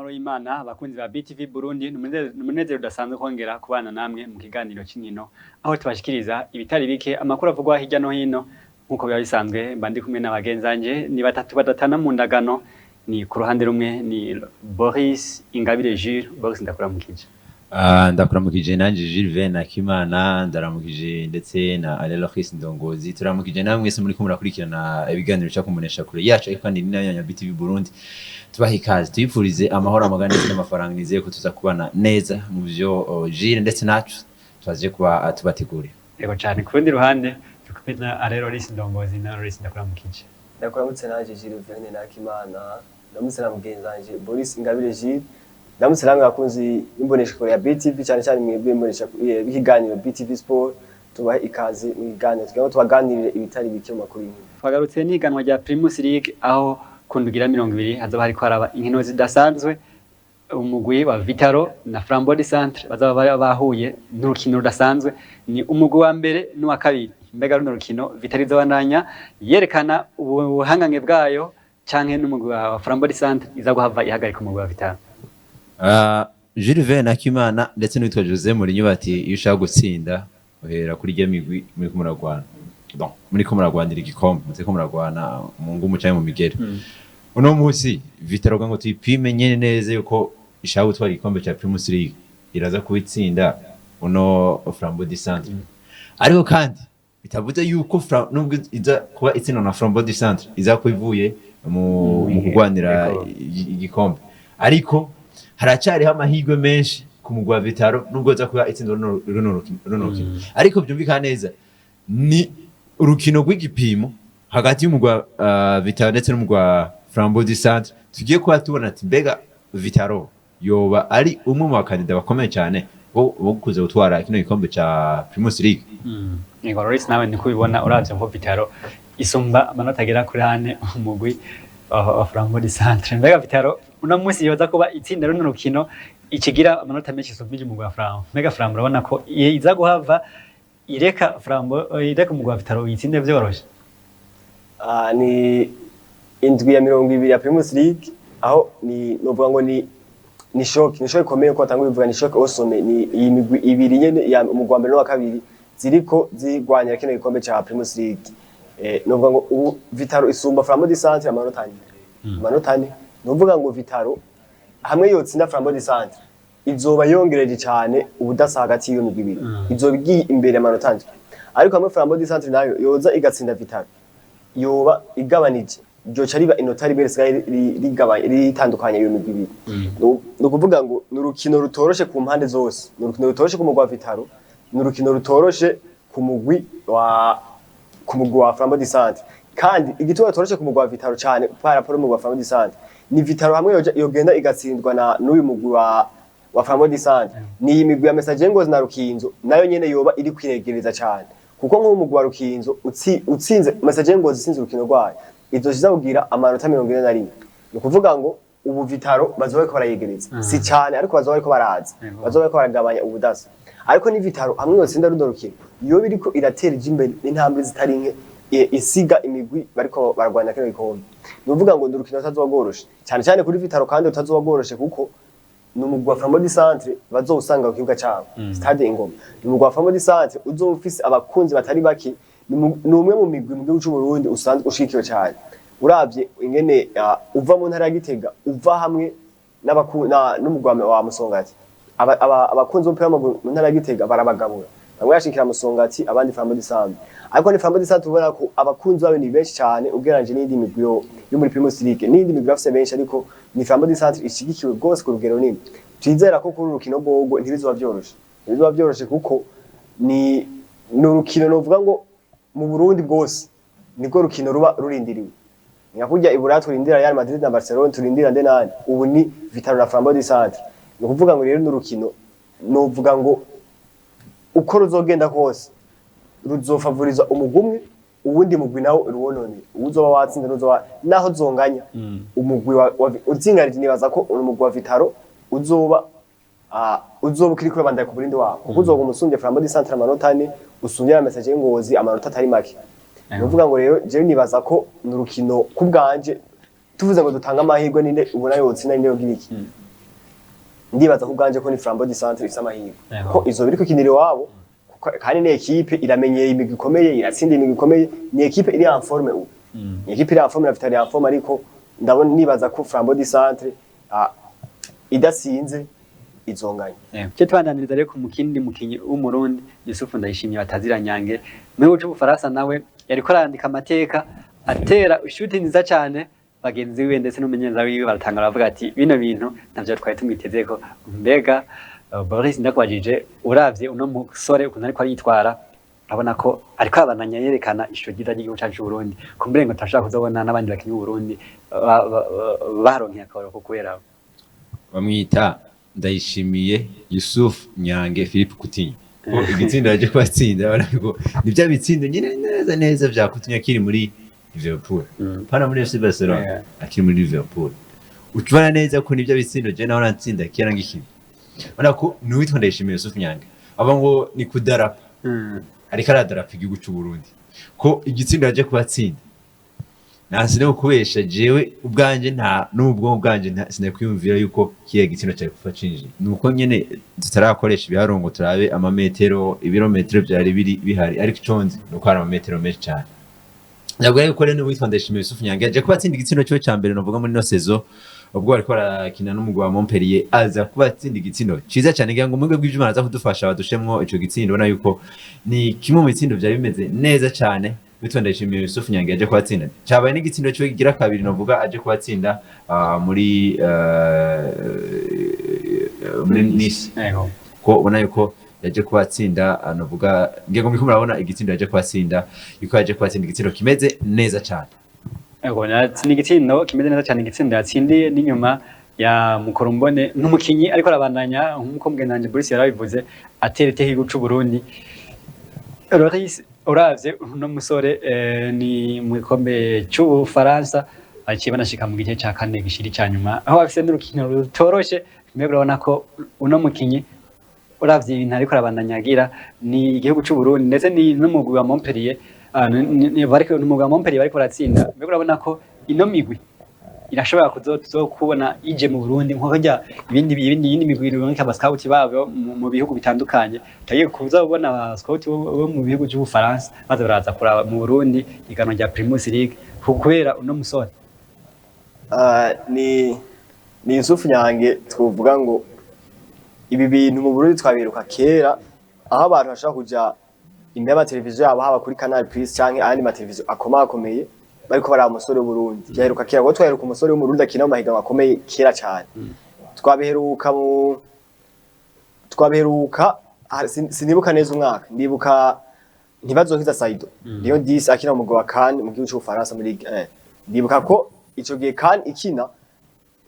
amahoro y'Imana abakunzi ba BTV Burundi numunezero udasanzwe kongera kubana namwe mu kiganiro c'inkino aho tubashikiriza ibitari bike amakuru avugwa hirya no hino nkuko biba bisanzwe mbandi kumwe n'abagenzanje ni batatu badatana mu ndagano ni ku ruhande rumwe ni Boris Ingabire Jules. Boris ndakuramukije. Ndakuramukije nanje Jules Nakimana ndaramukije ndetse na Alelochis Ndongozi turamukije namwe mwese muri ko murakurikirana ibiganiro cyo kumunesha kure yacu kandi ni nayo ya BTV Burundi tubaha ikaze tuyipfurize amahoro amagana ndetse n'amafaranga nizeye ko tuza kubana neza mu byo Jules ndetse nacu twaje kuba tubategurira. Yego cyane ku rundi ruhande tukupita Alelochis Ndongozi na Alochis ndakuramukije. Ndakuramutse nanje Jules Nakimana ndamutse na mugenzanje Boris Ingabire Jules. Ndamutse namwe bakunzi imbonesha kure ya BTV cyane cyane mwebwe imbonesha ikiganiro BTV Sport tubahe ikaze mu biganiro tugira tubaganirire ibitari bike mu makuru y'imwe. Twagarutse n'iganwa rya Primus League aho kundugira 20 hazaba hariko haraba inkino zidasanzwe umugwi wa Vitaro na Flambeau du Centre bazaba bahuye n'urukino rudasanzwe ni umugwi wa mbere n'uwa kabiri. Mbega runo rukino Vitaro izobandanya yerekana ubuhangange bwayo canke n'umugwi wa Flambeau du Centre iza guhava ihagarika umugwi wa Vitaro. Jules Nakimana ndetse n'uwitwa Jose Mourinho bati iyo ushaka gutsinda uhera kuri rya migwi muri ko muragwana. Donc muri ko muragwanira igikombe muri ko muragwana mu ngumu cyane mu migere. Uno munsi Vitaro ngo tuyipime nyene neza yuko ishaka gutwara igikombe cya Primus League iraza kubitsinda uno Flambeau du Centre. Ariko kandi bitavuze yuko nubwo iza kuba itsinda na Flambeau du Centre iza kubivuye mu kugwanira igikombe. Ariko haracariho amahirwe menshi ku mugwa Vitaro nubwo za kuba itsinda runo rukino. Ariko byumvikana neza ni urukino rw'igipimo hagati y'umugwa Vitaro ndetse n'umugwa Flambeau du Centre tugiye kuba tubona ati mbega Vitaro yoba ari umwe mu bakandida bakomeye cyane bo kuza gutwara kino gikombe ca Primus League. Yego Loris nawe niko ubibona uravye ko Vitaro isumba amanota agera kuri 4 umugwi wa Flambeau du Centre. Mbega Vitaro uno munsi yoza kuba itsinda runo rukino ikigira amanota menshi sumbije umugwi wa Flambeau. Mbega Flambeau urabona ko iza guhava ireka Flambeau ireka umugwi wa Vitaro yitsinde vyoroshe. Ni indwi ya 20 ya Primus League aho ni novuga ngo ni shock ikomeye ko atanga bivuga ni shock osome ni imigwi ibiri nyene ya umugwi wa mbere n'uwa kabiri ziriko zigwanya kino gikombe ca Primus League. Novuga ngo Vitaro isumba Flambeau du Centre amanota ane novuga ngo Vitaro hamwe yotsinda Flambeau du Centre izoba yongereje cyane ubudasa hagati y'iyo migwi ibiri izoba igiye imbere amanota ane. Ariko hamwe Flambeau du Centre nayo yoza igatsinda Vitaro yoba igabanije ryo cariba inota riberesigaye rigabanye ritandukanye iyo migwi ibiri. No kuvuga ngo n'urukino rutoroshe ku mpande zose n'urukino rutoroshe ku mugwi wa Vitaro n'urukino rutoroshe ku mugwi wa Flambeau du Centre kandi igituma rutoroshe ku mugwi wa Vitaro cyane par rapport n'umugwi wa Flambeau du Centre ni Vitaro hamwe yogenda igatsindwa na n'uyu mugwi wa Flambeau du Centre ni imigwi ya Message Ngozi na Rukinzo nayo nyene yoba iri kwiregereza cyane kuko nk'umugwi wa Rukinzo utsinze Message Ngozi itsinze urukino rwayo izo zizabugira amanota 41. No kuvuga ngo ubu Vitaro bazoba ko barayegereza si cyane ariko bazoba ko baraza bazoba ko baragabanya ubudasa. Ariko ni Vitaro hamwe yotsinda runo rukino iyo biriko iratera imbere n'intambwe zitari nke isiga imigwi bariko baragwana kino gikombe. Nuvuga ngo ndurukino utazogoroshe cyane cyane kuri Vitaro kandi utazogoroshe kuko n'umugwi wa Flambeau du Centre bazosanga ku kibuga cyabo stade Ingoma. N'umugwi wa Flambeau du Centre uzofise abakunzi batari baki n'umwe mu migwi mu gihugu cy'u Burundi usanzwe ushikiwe cyane. Uravye ingene uva mu ntara ya Gitega uva hamwe n'umugwi wa Musongati abakunzi b'umupira mu ntara ya Gitega barabagabura bamwe yashikira Musongati abandi Flambeau du Centre. Ariko ni Flambeau du Centre ubona ko abakunzi babe ni benshi cyane ugereranyije n'indi migwi yo muri Primus League n'indi migwi afise benshi ariko ni Flambeau du Centre ishigikiwe gose ku rugero nini. Twizera ko kuri urukino bwogo ntibizoba vyoroshe kuko ni urukino novuga ngo mu Burundi bwose niko rukino ruba rurindiriwe. Nyakujya ibura turindira Real Madrid na Barcelona turindira ndenani ubu ni Vitaro na Flambeau du Centre. No kuvuga ngo rero n'urukino novuga ngo uko ruzogenda kose ruzofavoriza umugumwe ubundi mugwi nawo ruwonone uzoba watsinda n'uzoba naho zonganya umugwi utsingarije nibaza ko umugwi wa Vitaro uzoba kiri kurabandanya ku burindi wabo kuko uzoga umusumbye Flambeau du Centre amanota 4 usumbye na Message Ngozi amanota atari make. Nuvuga ngo rero je nibaza ko n'urukino kubganje tuvuze ngo dutanga amahirwe ninde ubona yotsinda ninde yogiriki ndibaza ko ubwanje ko ni Flambeau du Centre ifise amahirwe ko izo biri kukinira iwabo kandi ni equipe iramenyeye imigwi ikomeye iratsinda imigwi ikomeye ni equipe iri en forme ubu ni equipe iri en forme afite en forme ariko ndabona nibaza ko Flambeau du Centre idasinze izonganya cyo twandaniriza rero ku mukindi mukinyi w'umurundi Yusufu Ndayishimiye batazira nyange mu gihugu Faransa nawe yariko arandika amateka atera ishuti nziza cyane bagenzi we ndetse n'umumenyereza wiwe baratangara bavuga ati bino bintu navyo twari tumwiteze ko mbega Boris ndakwajije uravye uno musore ukuntu ariko aritwara abona ko ariko abananya yerekana ishusho ryiza ry'igihugu cyacu cy'u Burundi kumburengo tashaka kuzabona n'abandi bakinyi b'u Burundi baronkeye akabaro ko kubera bamwita Ndayishimiye Yusuf Nyange Philippe Coutinho ko igitsinda yaje kwatsinda barako nivyo bitsindo nyine neza vya Coutinho kiri muri Liverpool pana muri FC Barcelona akiri muri Liverpool utubana neza ko nivyo bitsindo je naho natsinda kera ngikini barako nuwitwa Ndayishimiye Yusuf Nyange aba ngo ni kudarapa ariko aradarapa igihugu cy'u Burundi ko igitsinda yaje kwatsinda nasine kubesha jewe ubwanje nta nubwo ubwanje sinakwiyumvira yuko kiye gitsino cyaje kufa cinje nuko nyene tutarakoresha ibiharongo turabe amametero ibirometero byari bihari ariko iconze nuko ari amametero menshi cyane nabwo yuko rero witwa Ndayishimiye Yusuf Nyange aje kubatsinda igitsino cyo cyambere novuga muri no saison ubwo ariko arakina n'umugwa wa Montpellier aza kubatsinda igitsino ciza cyane ngira ngo umwe bw'ijuma aza kudufasha badushemwo ico gitsindo ubona yuko ni kimwe mu bitsindo byari bimeze neza cyane witwa Ndayishimiye Yusuf Nyange aje kwatsinda cyabaye n'igitsindo cyo kigira kabiri novuga aje kwatsinda muri Nice ko ubona yuko yaje kwatsinda novuga ngiye ngo murabona igitsindo yaje kwatsinda yuko yaje kwatsinda igitsindo kimeze neza cyane ni igitsindo kimeze neza cyane igitsindo yatsindiye n'inyuma ya Mukorombone n'umukinyi ariko arabandanya nk'uko mwenanje Boris yarabivuze aterete higo cy'u Burundi Loris uravye uno musore ni mu gikombe cy'u Faransa aciye banashika mu gice cya kane gishiri cyanyuma aho afise n'urukino rutoroshe mbega urabona ko uno mukinyi uravye ibintu ariko arabandanyagira ni igihugu cy'u Burundi ndetse ni n'umugwi wa Montpellier bariko n'umugwi wa Montpellier bariko baratsinda mbega urabona ko ino migwi irashobora kubona ije mu Burundi nko kujya ibindi migwi ironka abascout babo mu bihugu bitandukanye tagiye kuza ubona abascout bo mu bihugu cy'u Faransa baza baraza kuraba mu Burundi igano rya Primus League kubera uno musore ni Yusuf Nyange twovuga ngo ibi bintu mu Burundi twabiruka kera aho abantu bashaka kuja imbere ya televiziyo yabo haba kuri Canal Plus canke ayandi ma televiziyo akomakomeye bariko bara umusore w'u Burundi byaheruka kera ngo twaheruka umusore w'u Burundi akina mu mahiganwa akomeye kera cyane twabiheruka sinibuka neza umwaka ndibuka ntibazonkiza Saido niyo 10 akina mu mugwa kan mu gihugu cy'u Faransa muri Ligue 1 ndibuka ko ico gihe kan ikina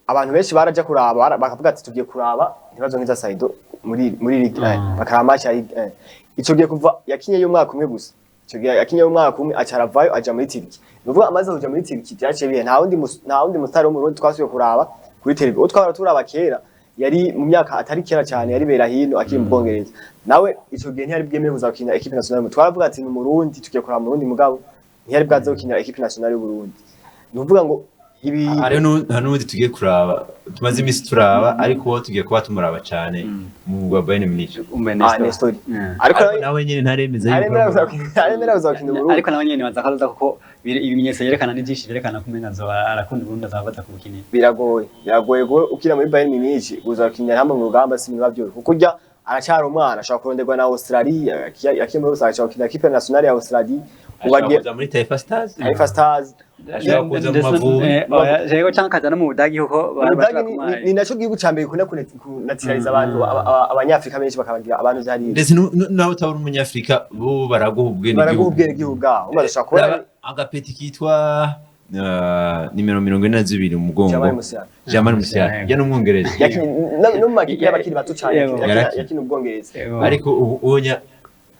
abantu benshi baraja kuraba bakavuga ati tugiye kuraba ntibazonkiza Saido muri Ligue 1 bakarama cya Ligue 1 ico gihe kuva yakinye y'umwaka umwe gusa ico gihe yakinye y'umwaka umwe acaravayo aja muri Turki nuvuga amaze kuja muri Turki byace bihe nta wundi mutari wo mu Burundi twasuye kuraba kuri televiziyo twara turaba kera yari mu myaka atari kera cyane yari bera hino akiri mu Bwongereza nawe ico gihe ntiyari bwemeye kuzakina equipe nationale twaravuga ati mu Burundi tugiye kuraba mu Burundi mugabo ntiyari bwaze gukina equipe nationale y'u Burundi nuvuga ngo ibi hanundi tugiye kuraba tumaze imisi turaba ariko tugiye kuba tumuraba cyane mu gwa Bayern Munich Nestor ariko nawe nyene ntaremeza yuko ariko nawe nyene bazakaza kuko ibimenyetso yerekana n'ibyinshi yerekana ko umenga arakunda Burundi azabata kubukinira biragoye go ukira muri Bayern Munich uzakinyira hamwe mu rugamba sinba byo kuko urya aracyari umwana ashaka kuronderwa na Australia yakimwe gusa ashaka kina equipe nationale ya Australia ubagiye muri Taifa Stars ashaka kuza mu Mavubi yego cyangwa no mu Budagi huko ni naco gihugu cyambere kuna kunatiraliza abantu abanyafrika benshi bakabagira abantu byari ndetse nawe utabura umunyafrika bo baraguhubwe n'igihugu gaho umashaka kubona agapeti kitwa nimero 42 mu mugongo Jamal Musiala ya n'umwongereza no magiye abakiri bato cyane yakina ubwongereza ariko ubonya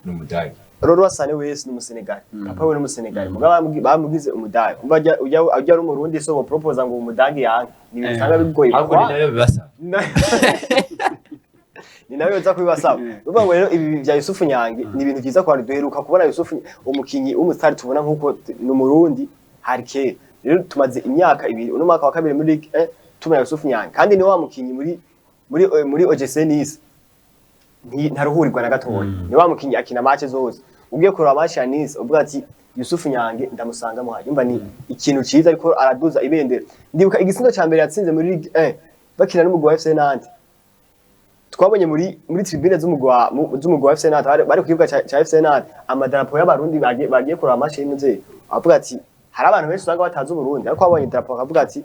n'umudagi Roro wasane wese n'umusenegal papa we n'umusenegal mugaba bamugize umudagi umva ujya ari umurundi so bo propose ngo umudagi yange ni bitanga bigoye ahubwo ni nayo bibasa ni nayo yoza kubibasaba uvuga ngo rero ibi bya Yusuf Nyange ni ibintu byiza kwa duheruka kubona Yusuf umukinyi w'umustari tubona nkuko n'umurundi hari kera rero tumaze imyaka ibiri uno mwaka wa kabiri muri Ligue 1 tumenya Yusuf Nyange kandi ni wa mukinyi muri muri OGC Nice ntaruhurirwa na gatoya ni wa mukinyi akina match zose ugiye kuraba match ya Nice uvuga ati Yusufu Nyange ndamusanga muhaye yumva ni ikintu ciza ariko araduza ibendera ndibuka igisindo ca mbere yatsinze muri Ligue 1 bakina n'umugwi wa FC Nantes twabonye muri tribune z'umugwi wa FC Nantes bari kukibuga ca FC Nantes amadarapo y'abarundi bagiye kuraba match y'imwe avuga ati hari abantu benshi usanga batazi Burundi ariko abonye darapo akavuga ati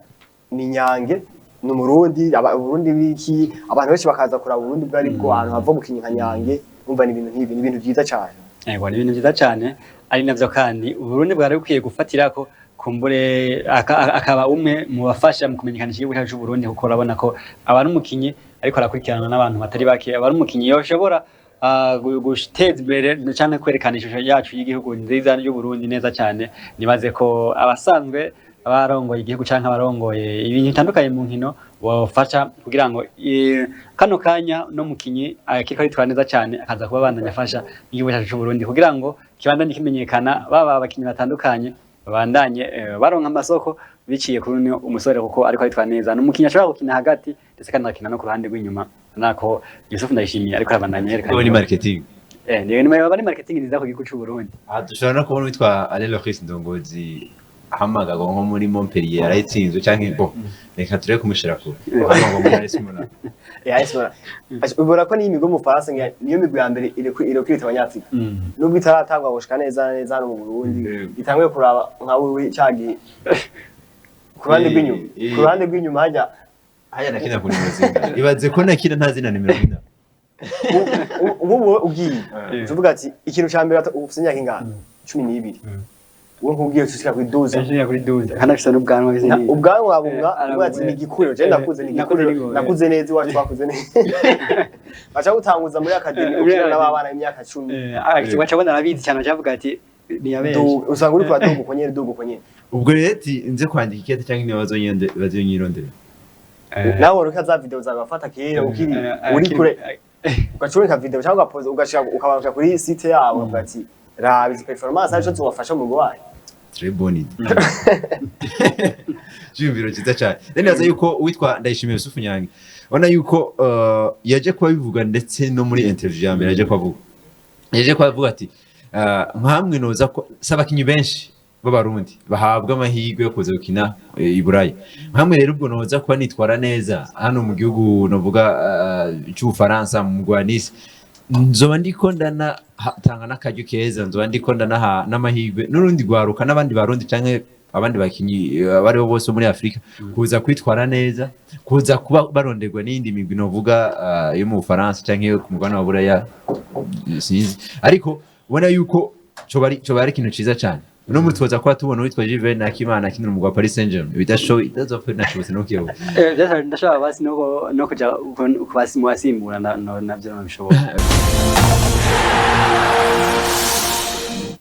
ni Nyange ni Umurundi Burundi biki abantu benshi bakaza kuraba Burundi bwari bwo ahantu hava mukinyi nka Nyange umva ni ibintu nk'ibi ni ibintu byiza cyane yego ni ibintu byiza cyane ari navyo kandi Burundi bwari bukwiye gufatirako kumbure akaba umwe mu bafasha mu kumenyekanisha igihugu cyacu Burundi kuko urabona ko abantu mukinyi ariko arakurikirana n'abantu batari bake abantu mukinyi yoshobora guteza imbere cyane kwerekana ishusho yacu y'igihugu nziza y'u Burundi neza cyane nibaze ko abasanzwe abarongoye igihugu canke abarongoye ibintu bitandukanye mu nkino bafasha kugira ngo kano kanya no mukinyi akiko ari neza cyane akaza kuba bandanya afasha igihugu cyacu cy'u Burundi kugira ngo kibandanye kimenyekana baba abakinyi batandukanye babandanye baronka amasoko biciye kuri umusore kuko ariko ari neza no mukinyi ashobora gukina hagati ndetse kandi akina no ku ruhande rw'inyuma nako Yusufu ndayishimiye ariko abandanye yerekana ni marketing ni marketing nziza ku gihugu cy'u Burundi dushobora no kubona witwa Aleloris Ndongozi hamagaga nko muri Montpellier arayitsinze canke bo reka tureke kumushira kure hamago muri Esmona Esmona ubora ko ni imigo mu Faransa niyo migwi ya mbere ire kwita abanyafrika nubwo itaratangwa gushika neza hano mu Burundi itanguye kuraba nka wewe cyagi kurande rw'inyuma hajya nakina kuri muzinga ibaze ko nakina ntazina nimero 4 ubu ugiye tuvuga ati ikintu ca mbere ufite imyaka ingana 12 uwo nkubwiye ushika kuri 12 kana fisa n'ubwanwa bize ni ubwanwa abunga ati ni gikuriro je nakuze neza iwacu bakuze neza bacha gutanguza muri academy ukina n'abana imyaka 10 wacha bona arabizi cyane cyavuga ati ni yabeje usanga uri kwa dugu konyene ubwo reti nze kwandika ikete cyangwa ni bazonyirondera nawe uruka za video zagafata kera ukiri uri kure ugacurika video cyangwa ugapoza ugashaka ukabasha kuri site yabo ugati rabizi performance arico tubafasha mu rwaye très bonne idée jumviro cyiza cyane neza yuko witwa Ndayishimiye Yusufu Nyange ona yuko yaje kwa bivuga ndetse no muri interview ya mbere yaje kwavuga ati nkamwe noza ko sabakinyi benshi b'abarundi bahabwa amahirwe yo kuza gukina i Burayi nkamwe rero ubwo noza kuba nitwara neza hano mu gihugu novuga cy'u Faransa mu Nice nzoba ndiko ndana tanga nakajyo keza nzoba ndiko ndana n'amahirwe n'urundi gwaruka n'abandi barundi canke abandi bakinyi bari bose muri Afrika kuza kwitwara neza kuza kuba baronderwa n'indi migwi novuga yo mu Faransa canke ku mugwana wa Buraya sinzi ariko ubona yuko cyo bari kintu ciza cyane no mutwoza kwa tubona witwa Jiven Akimana kinira mu Paris Saint-Germain bidashow itazopfa nashobotse no kiyo ndashaka basi no kuja kubasi mwasimbura navyo nabishoboka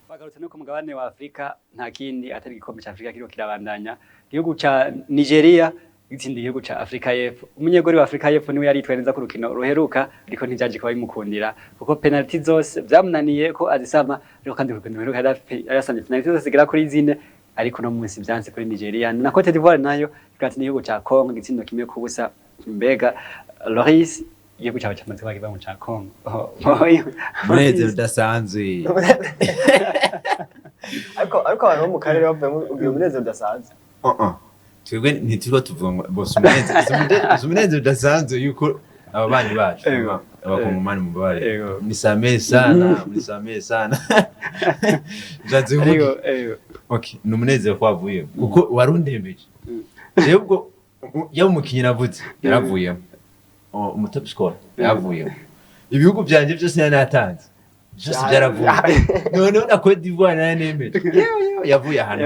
bagarutse no ku mugabane wa Afrika nta kindi atari igikombe ca Afrika kiro kirabandanya igihugu ca Nigeria gitsindi igihugu ca Afrika y'Epfo umunyegori wa Afrika y'Epfo niwe yaritwaye neza ku rukino ruheruka ariko ntijaje kuba bimukundira kuko penalty zose byamunaniye ko azisama ariko kandi ku rukino ruheruka yarasamye penalty zose zigera kuri 4 ariko no munsi byanse kuri Nigeria na Cote d'Ivoire nayo ikatsi igihugu ca Congo gitsindo kimwe ku busa Mbega Loris igihugu cyawe cyamaze bagiba mu ca Congo munezero udasanzwe ariko abantu bo mu karere bavuye mu munezero udasanzwe twebwe ntitiko tuvuga bose umunezero udasanzwe yuko ababanyi bacu abakomumani mu bare ni samee sana jaze huko okay ni umunezero kwavuye kuko warundembeje rero ubwo yo mukinyi navuze yaravuye umutop score yavuye ibihugu byanje byose yanatanze byose byaravuye none na Cote d'Ivoire nanembeje yavuye ahantu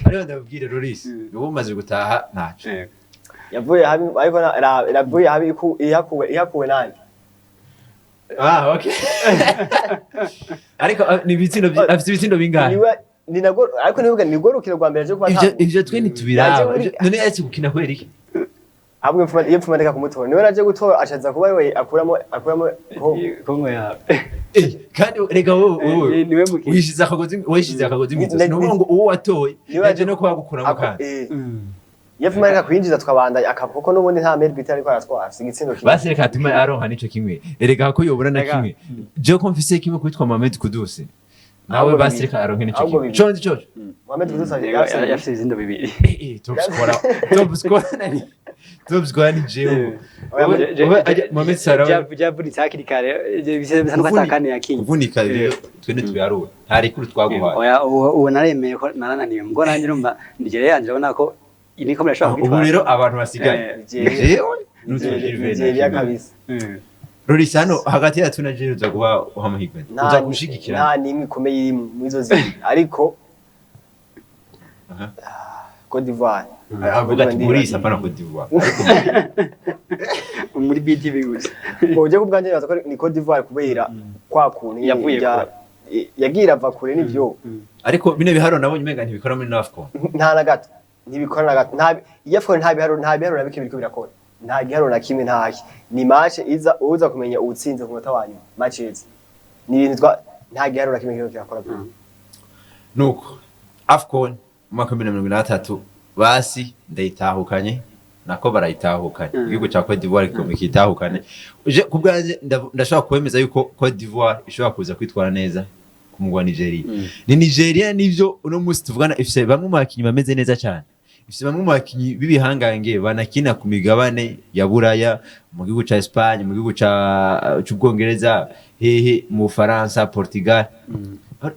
ariho ndabwire Loris ubu maze gutaha ntaco yavuye habi ariko yavuye habi ihakuwe nani okay ariko ni bitsindo afite ibitsindo bingahe ni nago ariko nivuga ni gorukiro rwa mbere cyo kuba ivyo twe ntitubiraba none yaci gukina kwera iki ahubwo yepfuma ndeka kumutora niwe naje gutora ashaza kuba we akuramo Kongo ya kandi rega wowe wishize akagozi mitsi no ngo uwo watoye yaje no kwa gukuramo kandi Yefuma reka kwinjiza twabandanya akavuko n'ubundi nta meri bitari ko aratwara sigitsindo kimwe. Basi reka tume aronka nico kimwe. Erega ko yobona na kimwe. Je ko mfise kimwe kwitwa Mohamed Kudus. Nawe basi reka aronke nico kimwe. Chonzi chocho. Mohamed Kudus yafise izindo bibiri. Top scorer nani? Top scorer ni jewe. Mohamed Salah. Javunitse hakiri kare bisa nuko atakane yakinye. Kuvunika rero twene tuyaruwe. Hari kuri twaguhaye. Oya uwo naremeye ko narananiwe ngo nanjye numva ndigere yanje abona ko igikombe ashaka kwitwara. Ubu rero abantu basigaye. Jewe n'uzojirivena kabisa. Rorisano hagati ya tuna jewe uza kuba uhamahigwe. Uza gushigikira. Nta nimwe ikomeye iri mu izo zibiri ariko Côte d'Ivoire. Avuga ati Maurice apana Côte d'Ivoire. Muri BTV gusa. Uje kubwanje baza ko ni Côte d'Ivoire kubera kwa kuntu yagira ava kure nivyo. Ariko bine biharo nabonye umenga ntibikora muri NAFCO. Nta na gato. Ntibikora na gato. Nta yafko nta biharo nabike biriko birakora. Nta giharo na kimwe ntaki. Ni match uza kumenya utsinze ku munota wanyu. Matches. Ni ibintu nta giharo na kimwe kiriko kirakora. Nuko AFCON mwaka 2023 basi ndayitahukanye nako barayitahukanye igihugu ca Côte d'Ivoire kitahukanye uje kubwanje ndashaka kwemeza yuko Côte d'Ivoire ishobora kuza kwitwara neza ku mugwa Nigeria ni Nigeria nivyo uno musi tuvugana ifise bamwe mu bakinyi bameze neza cyane ifise bamwe mu bakinyi bibihangange banakina ku migabane ya Buraya mu gihugu ca Espagne mu gihugu ca c'Ubwongereza hehe mu Faransa Portugal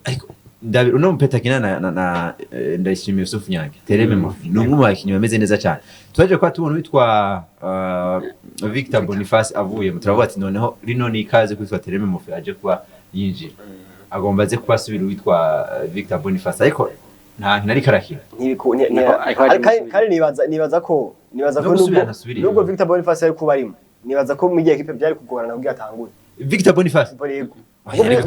ariko David uno mpeta kina na ndayishimiye Yusuf Nyange Tereme Mofi numwe mu bakinyi bameze neza cyane twaje kwa tubona witwa Victor Boniface avuye mutaravuga ati noneho rino ni ikaze kwitwa Tereme Mofi aje kuba yinjira agomba aze kuba subira witwa Victor Boniface ariko ntari karakira kandi nibaza ko nubwo Victor Boniface ari kuba arimo nibaza ko mu gihe kipe byari kugorana kugira atangure Victor Boniface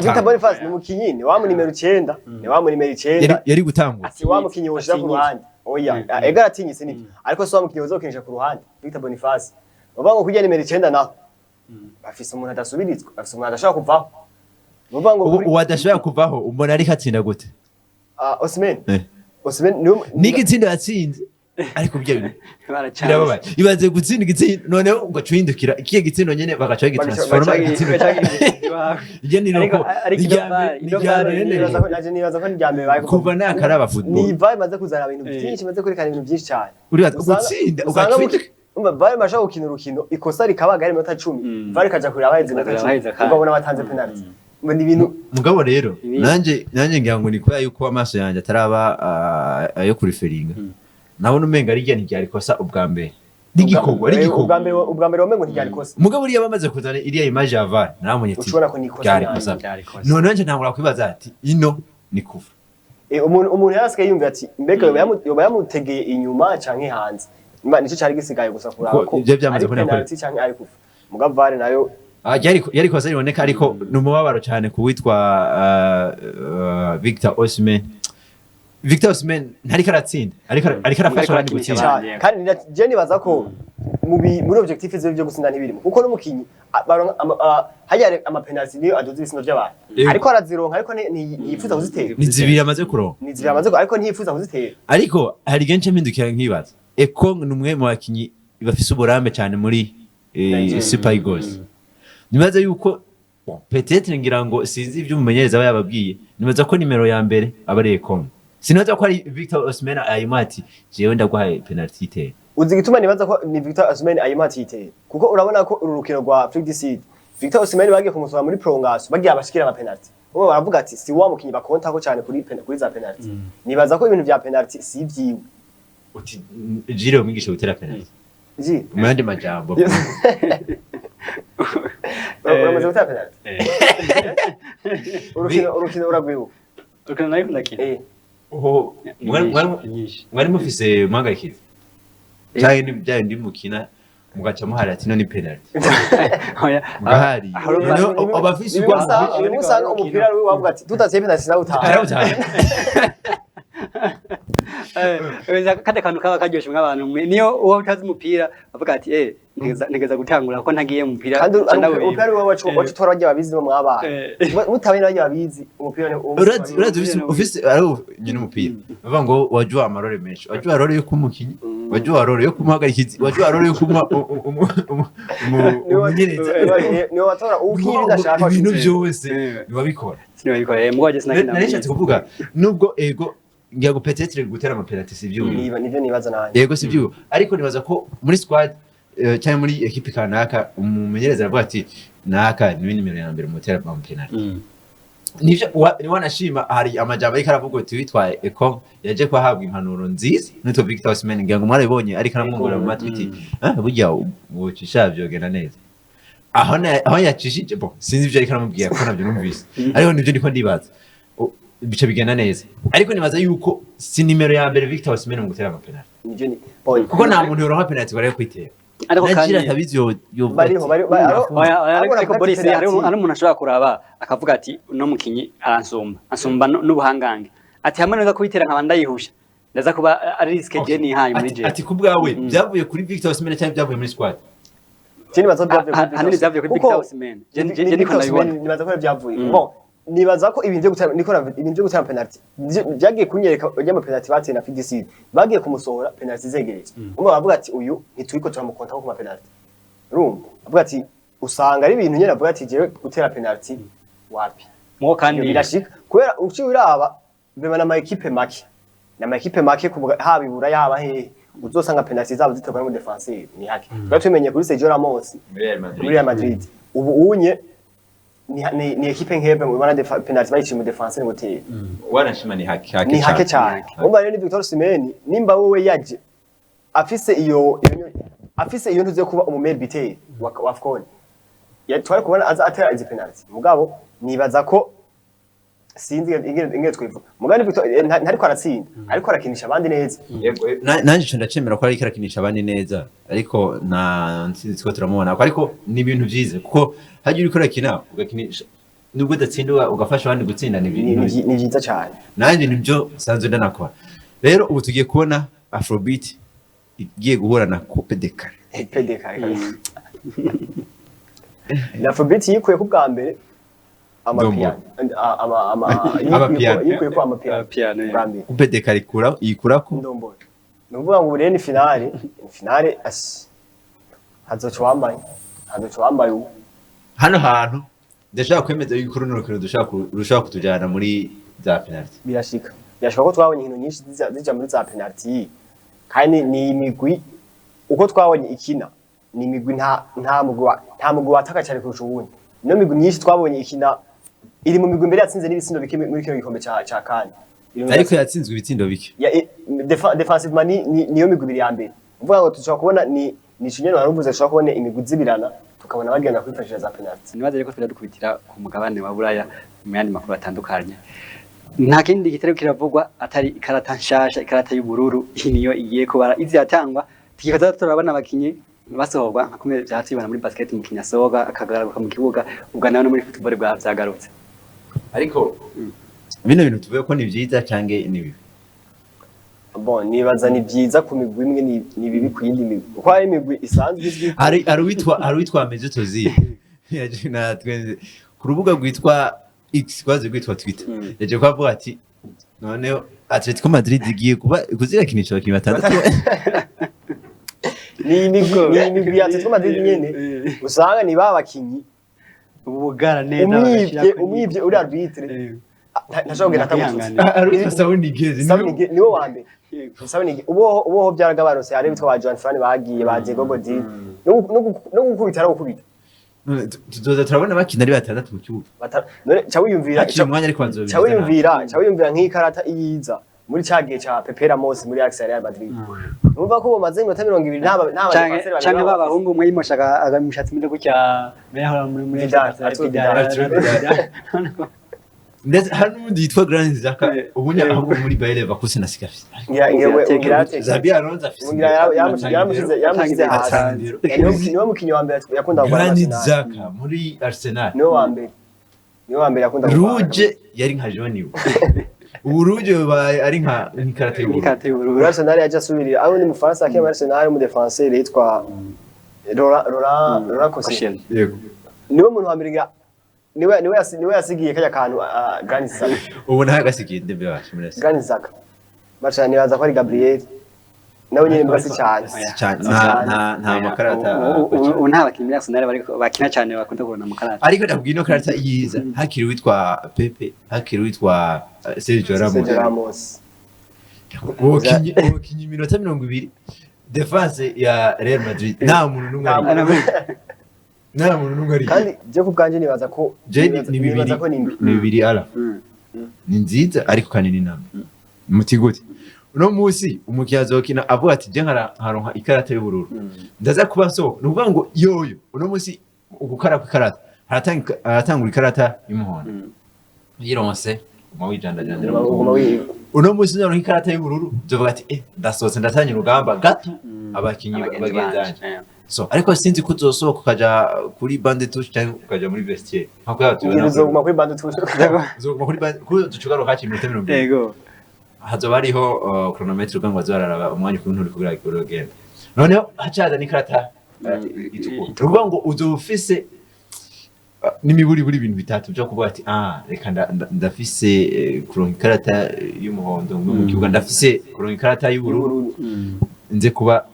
Victor Boniface ni mukinyi ni wa mu nimero 9 ni wa mu nimero 9 yari gutangura si wa mukinyi woshira ku ruhande oya ega aratinyise ni ariko so wa mukinyi wozokinisha ku ruhande Victor Boniface bavuga ngo kujya nimero 9 naho bafise umuntu adasubiritswe bafise umuntu adashaka kuvaho bavuga ngo uwadashaka kuvaho umbona ari katsinda gute Osimhen n'igitsinda yatsinze ariko byo barabaye ibaze gutsinda igitsinda noneho ngo cuhindukira ikiye gitsindo nyene bagaca gitransforma igitsinda je ni nuko nibaza ko njyambere baye kuva nakaraba football ni vibe maze kuzana ibintu byinshi maze kurekana ibintu byinshi cyane uri gutsinda ugacika bari masha gukina urukino ikosa rikabaga ari minota 10 bari kaja kurira abahize minota 10 ubabona batanze penalty ni ibintu mugabo rero nanje ngira ngo ni kwa yuko amaso yanje ataraba ayo kuriferinga nabona umenga ari gihe ntiryari kosa ubwa mbere n'igikorwa ari gikorwa ubwa mbere wamengo ntiryari kosa mugabo uriya bamaze kuzana iriya image ya VAR naramunye ati ushobora ko nikosa none nje ntangura kwibaza ati ino ni kuva umuntu yarasigaye yumva ati mbega yoba yamutegeye inyuma canke hanze nico cyari gisigaye gusa kuraba ko ibyo byamaze kubona ko canke ari kuva mugabo VAR nayo yari kosa riboneka ariko numubabaro cyane kuwitwa Victor Osimhen Victor Osimhen ntari karatsinda ariko arafasha abandi gutsinda kandi je nibaza ko muri objectif z'ibyo gutsinda ntibirimo kuko n'umukinyi hajya ama penalty niyo adoze ibisino by'abantu ariko arazironka ariko ntiyifuza kuzitera nizibiri amaze kuronka nizibiri amaze ariko ntiyifuza kuzitera ariko hari genshi mpindukira nkibaza Ekong numwe mu bakinyi bafise uburambe cyane muri Super Eagles nibaza yuko peut-être ngira ngo sinzi ibyo umumenyereza aba yababwiye nibaza ko nimero ya mbere aba ari Ekong sinaza ko ari Victor Osimhen ayimati jewe ndaguhaye penalty itera uzi gituma nibaza ko ni Victor Osimhen ayimati itera kuko urabona ko urukino rwa Afrique du Sud Victor Osimhen bagiye kumusoma muri prolongation bagiye abashikira ama penalty ubu baravuga ati si wa mukinyi bakonta ko cyane kuri za penalty nibaza ko ibintu vya penalty si vyiwe uti jire umwigisha gutera penalty ji umwandi majambo uramaze gutera penalty urukino uragwiwe urukino nayo ndakina oho mwari mufise muhangayikitse cyane n'ibyaye ndi mukina mugaca muhari ati no ni penalty ngahari abafise usanga umupira ari wavuga ati tutatse penalty nawe utaha kade kantu kaba karyoshe mw'abantu niyo uwo utazi umupira bavuga ati ntegeza gutangura ko ntagiye umupira kandi umupira wacu tora bagiye babizi mu abana mutabene bagiye babizi umupira ni urazi ufise ari nyine umupira bavuga ngo wajwa amarore menshi wajwa arore yuko umukinyi wajua role yo kumuhagarikiza wajua role yo kuma umunyereza ni watora ukiri ndashaka ibintu byose niwabikora sinabikora mwaje sinakina narishatse kuvuga nubwo ego ngiye gupetetre gutera amapenalty sivyo nivyo nibaza nanje yego sivyo ariko nibaza ko muri squad cyane muri equipe kanaka umumenyereza aravuga ati naka ni nimero ya mbere mutera amapenalty nivyo wanashima hari amajambo ariko aravuga ati witwaye eko yaje ko ahabwa impanuro nziza nitwa Victor Osimhen ngira ngo mwarabonye ariko aramwongora mu matwi ati burya wocisha byogenda neza aho yacishije bo sinzi ibyo ariko aramubwiye ko nabyo numvise ariko nivyo ndiko ndibaza bice bigenda neza ariko nibaza yuko si nimero ya mbere Victor Osimhen mu gutera amapenalty nivyo ni kuko nta muntu yoronka penalty bare kwitera ariko kandi atabizi yo bariho ariko Boris hari umuntu ashobora kuraba akavuga ati no mukinyi ansumba n'ubuhangange ati hamwe neza kubitera nkaba ndayihusha ndaza kuba ari risk je ni hayi muri je ati kubwawe byavuye kuri Victor Osimhen cyangwa byavuye muri squad kindi bazo byavuye kuri Victor Osimhen je niko nabibona nibaza ko byavuye bon nibaza ko ibintu byo gutera penalty byagiye kunyereka ujya penalty bateye na FDC bagiye kumusohora penalty zegereje umwe bavuga ati uyu ntituriko turamukonta ko kuma penalty rumva avuga ati usanga ari ibintu nyene avuga ati jewe gutera penalty wapi mo kandi birashika kubera uciwe iraba bema na ma equipe make kuvuga haba ibura yaba he uzosanga penalty zabo ziterwa mu defenseur ni hake twa tumenye kuri Sergio Ramos muri Real Madrid ubu unye ni equipe nkebe mu bana penalty bayici mu defenseur ngoteye wanashima ni hake cyane umva rero ni Victor Osimhen nimba wowe yaje afise iyo ntuze kuba umumeri biteye wa AFCON twari kubona aza atera izi penalty mugabo nibaza ko sinzi ingene twivuga mugani ntariko aratsinda ariko arakinisha abandi neza nanje cyo ndacemera ko ari karakinisha abandi neza ariko na nsinzi ko turamubona ariko ni ibintu byize kuko haje uri kurakina ugakinisha nubwo udatsindwa ugafasha abandi gutsinda ni byiza cyane nanje nibyo sanzwe ndanakora rero ubu tugiye kubona Afrobeat igiye guhura na Coupe de Cari na Afrobeat yikuye ku bwa mbere amapiano yikuye ko amapiano Coupe de Cari yikura ko ndombora nuvuga ngo rero ni finale hazoca wambaye hano hantu ndashaka kwemeza yuko runo rukino dushaka kutujyana muri za penalty birashika ko twabonye inkino nyinshi zija muri za penalty kandi ni imigwi uko twabonye ikina ni imigwi nta mugwi wataka cyane kurusha uwundi no migwi myinshi twabonye ikina iri mu migwi mbere yatsinze n'ibitsindo bike muri kino gikombe ca kane ariko yatsinzwe ibitsindo bike defensivement niyo migwi biri ya mbere uvuga ngo tushaka kubona ni kinyeno haruvuze tushaka kubona imigwi zibirana tukabona bagenda kwifashisha za penalty nibaze reko twira dukubitira ku mugabane wa Buraya mu yandi makuru atandukanye nta kindi gitero kiravugwa atari ikarata nshasha ikarata y'ubururu niyo igiye kubara izi yatangwa tikikaza turabana abakinyi basohorwa nka kumwe byatibana muri basket mu kinyasoga akagaruka mu kibuga ubwa no muri football bwa byagarutse ariko bino bintu tuvuye ko ni byiza cange ni bibi bon nibaza ni byiza ku migwi imwe ni bibi ku yindi migwi kuko hari imigwi isanzwe izwi ari witwa Mezo Tozi yaje na twenze ku rubuga rwitwa X kwaze rwitwa Twitter yaje kwavuga ati none Atletico Madrid igiye kuba kuzirakinisha abakinyi batandatu ni imigwi ya Atletico Madrid nyene usanga ni babakinyi ubugara neza umwibye uri arbitre ntashobora atamutuze ari Sauni Gezi niwo wambe Sauni ubo byaragabarose hari bitwa ba Joan Fran bagiye baje Gogodi no gukubita ari gukubita tuzoza turabona bakina ari batandatu mu kibuga none cawiyumvira umwanya ariko banzo cawiyumvira nk'ikarata iyiza muri cagiye ca Pepe Ramos muri Ajax Real Madrid numva ko bamaze iminota 20 n'aba canke babahungu umwe yimoshaka agamushatsi muri gutya beho muri ndetse hano undi yitwa Grand Zaka ubunya aho muri Bayer Leverkusen nasikafise Zabia Alonso afise yamushize hasi niwe mukinyi wa mbere yakunda gukora Grand Zaka muri Arsenal niwe wa mbere yakunda gukora Rouge yari nka Joni ubu Rouge ari nka karate y'ubururu Arsenal yaje asubirira aho ni mu Faransa akema Arsenal mu défenseur yitwa Laurent Koscielny yego niwe muntu wa mbere niwe yasigiye kaya kantu Grand Zaka ubu nta gasigiye ndebe wacu muri Grand Zaka bacha nibaza ko ari Gabriel nawe nyene mbasi cyane nta makarata nta bakinnyi muri Arsenal bakina cyane bakunda kubona amakarata ariko ndabwiye ino karata yiza hakiri witwa Pepe hakiri witwa Sergio Ramos ukinyi iminota 20 defense ya Real Madrid nta muntu numwe ari kandi je ku bwanje nibaza ko ni bibiri ala ni nziza ariko kandi ni namba muti gute uno musi umukinnyi azokina avuga ati je nkaronka ikarata y'ubururu ndaza kuba so nuvuga ngo yoyo uno musi ugukara ku ikarata haratangura ikarata y'umuhondo yironse wijandajandira uno musi naronka ikarata y'ubururu uzovuga ati ndasohotse ndatanye urugamba gato abakinnyi bagenzanye so ariko sinzi ko uzosohoka ukaja kuri bande touche cyangwa ukaja muri vestiaire nkako yatubona uzoguma kuri bande touche uzoguma kuri bande ko ducugaro hakiri iminota 20 yego hazoba hariho chronometre ugango azararaba umwanya ukuntu uri kugira urugendo noneho hacaza n'ikarata itukura ngo uzofise n'imiburi buri ibintu bitatu byo kuvuga ati reka ndafise kuronka ikarata y'umuhondo mu kibuga ndafise kuronka ikarata y'ubururu nze kuba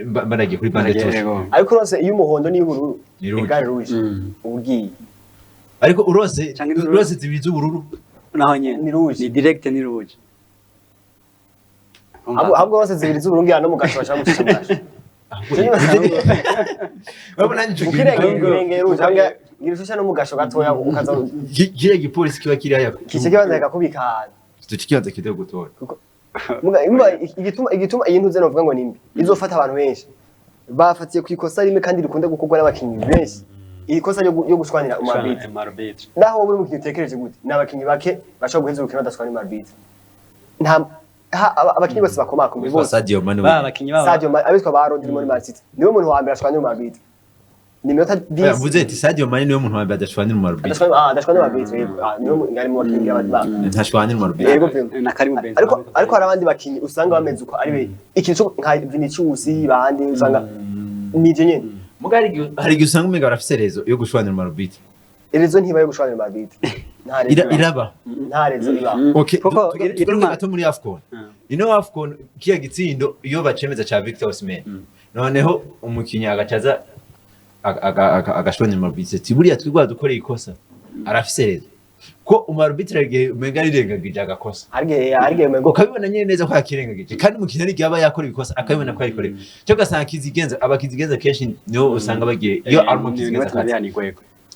mbanagiye kuri bande touche ariko rose iyo umuhondo n'iy'ubururu igare ruje ubugiye ariko urose zibiri z'ubururu naho nyene ni direct ni rouge ahubwo bose zibiri z'uburungi no mu gasho bashaka gushimira wabona nje kirenge rouge hanga ngirishusha no mu gasho gatoya ukaza kire gipolisi kiba kiri haya kice kibanza kakubika tukibanza kidego gutora igituma iyi ntuze novuga ngo nimbi izofata abantu benshi bafatiye ku ikosa rimwe kandi rikunda gukorwa n'abakinyi benshi ikosa yo gushwanira umarbitri naho buri mukinyi utekereje gute n'abakinyi bake bashobora guheza urukino badashwana n'umarbitri nta abakinyi bose bakomakomeye bose Sadio Mane abitwa ba Rodri muri Man City niwe muntu wa mbere ashwana n'umarbitri ni minota 10 yavuze ati Sadio Mane niwe muntu wa mbere adashwana n'umarbitri adashwana n'umarbitri niwe ngari mu bakinyi y'abandi ntashwana n'umarbitri na Karim Benzema ariko hari abandi bakinyi usanga bameze uko ari be ikintu nka Vinicius bandi usanga nije nyene mugari hari gusanga umega barafise rezo yo gushwanira umarbitri rezo ntiba yo gushwanira umarbitri iraba nta rezo iba okay iruma gato muri AFCON ino AFCON kiya gitsindo iyo bacemeza cha Victor Osimhen noneho umukinya agacaza agashwanira umarbitri tiburiya twigwa dukoreye ikosa arafise rezo ko umarbitri agiye umega rirengagije agakosa arige umego ukabibona nyene neza ko yakirengagije kandi umukinya ari yaba yakora ibikosa akabibona ko yayikoreye cyo gasanga abakizigenza kenshi niho usanga bagiye iyo ari umukizigenza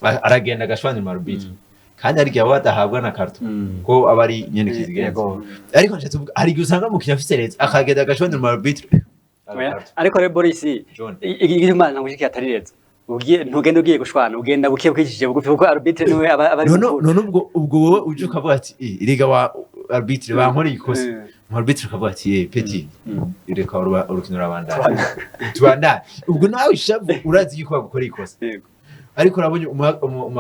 aragenda agashwanira umarbitri kandi ari yaba badahabwa na karto ko abari nyene kizigenza ariko nje tuvuga hari usanga umukinya afise rezo akagenda agashwanira umarbitri ariko rero Boris igirima nangujiki atari rezo ntugende ugiye gushwana ugenda bukiye bukijije bugufi kuko arbitre niwe abari none ubwo wowe uje ukavuga ati iriga wa arbitre bankoreye ikosa arbitre ukavuga ati petit ireka urukino tubandanye ubwo nawe ishavu urazi yuko bagukoreye ikosa ariko urabonye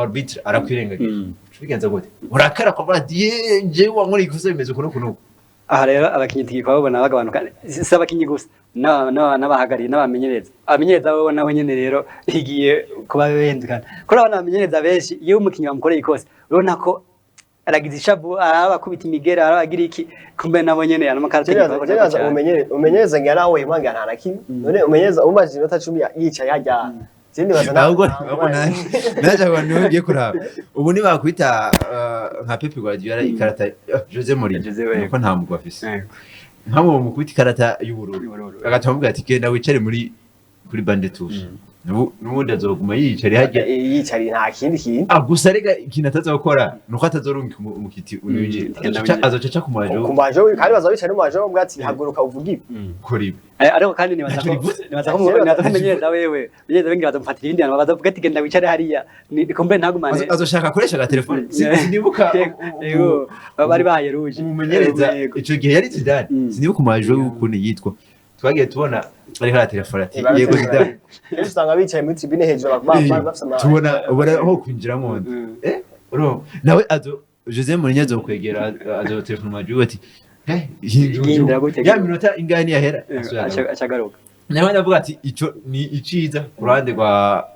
arbitre arakwirengagije bigenza gute urakara kwa ati je wankoreye ikosa bimeze kuno aha rero abakinyi tugikwa babona bagabanuka si abakinyi gusa n'abahagariye n'abamenyereza abamenyereza bo naho nyene rero igiye kuba bendukana kuri abana bamenyereza benshi iyo umukinyi bamukoreye ikosa urabona ko aragize ishavu arabakubita imigera arabagira iki kumbe nabo nyene amakarate umenyereza ngira nawe impanga nta nakimwe none umenyereza umaze iminota 10 yicaye hajya sindi baza naje abantu ngiye kuraba ubu ni bakwita nka Pepe Guardiola ikarata Jose Mourinho nuko nta mugwa afise nkabo mu kwita ikarata y'ubururu agatamubwira ati genda wicare kuri bande touche nubundi azoguma yicare hajya yicare nta kindi kintu gusa rega ikintu atazokora nuko atazorunga umukiti unuje azocaca ku majo kandi bazabicare mu majo bwati haguruka uvuga ibi kuri ariko kandi nibaza ko mumenyereza wewe menyereza bengira bazamufatira ibindi abantu bazavuga ati genda wicare hariya nikombe ntagumane azoshaka akoresha aga telefone sinibuka yego bari baheruje umumenyereza ico gihe yari Zidane sinibuka majo y'ukuntu yitwa twagiye tubona ari kara telefone ati yego Zidane usanga bicaye muri tribune hejuru tubona aho kwinjiramo uro nawe Jose Mourinho azokwegera telefone majo ati ya minota ingani yahera achagaruka nawe ndavuga ati ico ni iciza kurande rwa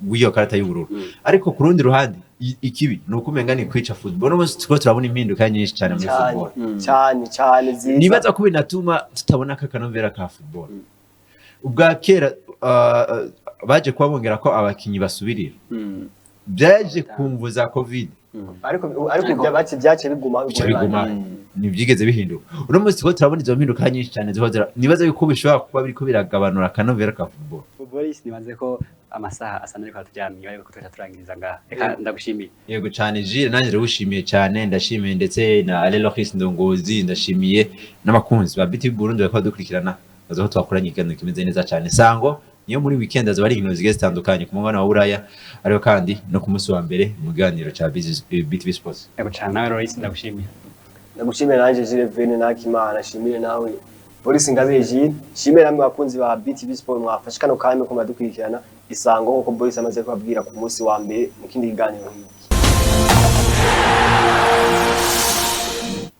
wiyo karata y'ubururu ariko ku rundi ruhande ikibi nuko umenga ni kwica football no tuko turabona impinduka nyinshi cyane muri football cyane ziza nibaza ko binatuma tutabona akanovera ka football ubwa kera baje kubabongera ko abakinyi basubirira byaje kumvuza covid ariko byace biguma nibyigeze bihinduka uno munsi ko turabona izo mpinduka nyinshi cyane zihoza nibaza yuko bishobora kuba biriko biragabanura akanovera ka football Boris nibaze ko amasaha asa n'ariko atujyamiye ariko tuca turangiriza ngaha reka ndagushimiye yego cyane Gilles nanjye ndagushimiye cyane ndashimiye ndetse na Aleloris Ndongozi ndashimiye n'abakunzi ba BTV Burundi bakaba dukurikirana bazaho twakoranye ikiganiro kimeze neza cyane sango niyo muri weekend azaba ari inkino zigiye zitandukanye ku mugabane wa Buraya ariko kandi no ku munsi wa mbere mu kiganiro cya BTV Sports yego cyane nawe Loris ndagushimiye nanjye Gilles Vene Nakimana shimire nawe Boris Ngabire Gilles shimire namwe bakunzi ba BTV Sports mwafashe kano kanya ko madukurikirana isango nko Boris amaze kubabwira ku munsi wa mbere mu kindi kiganiro.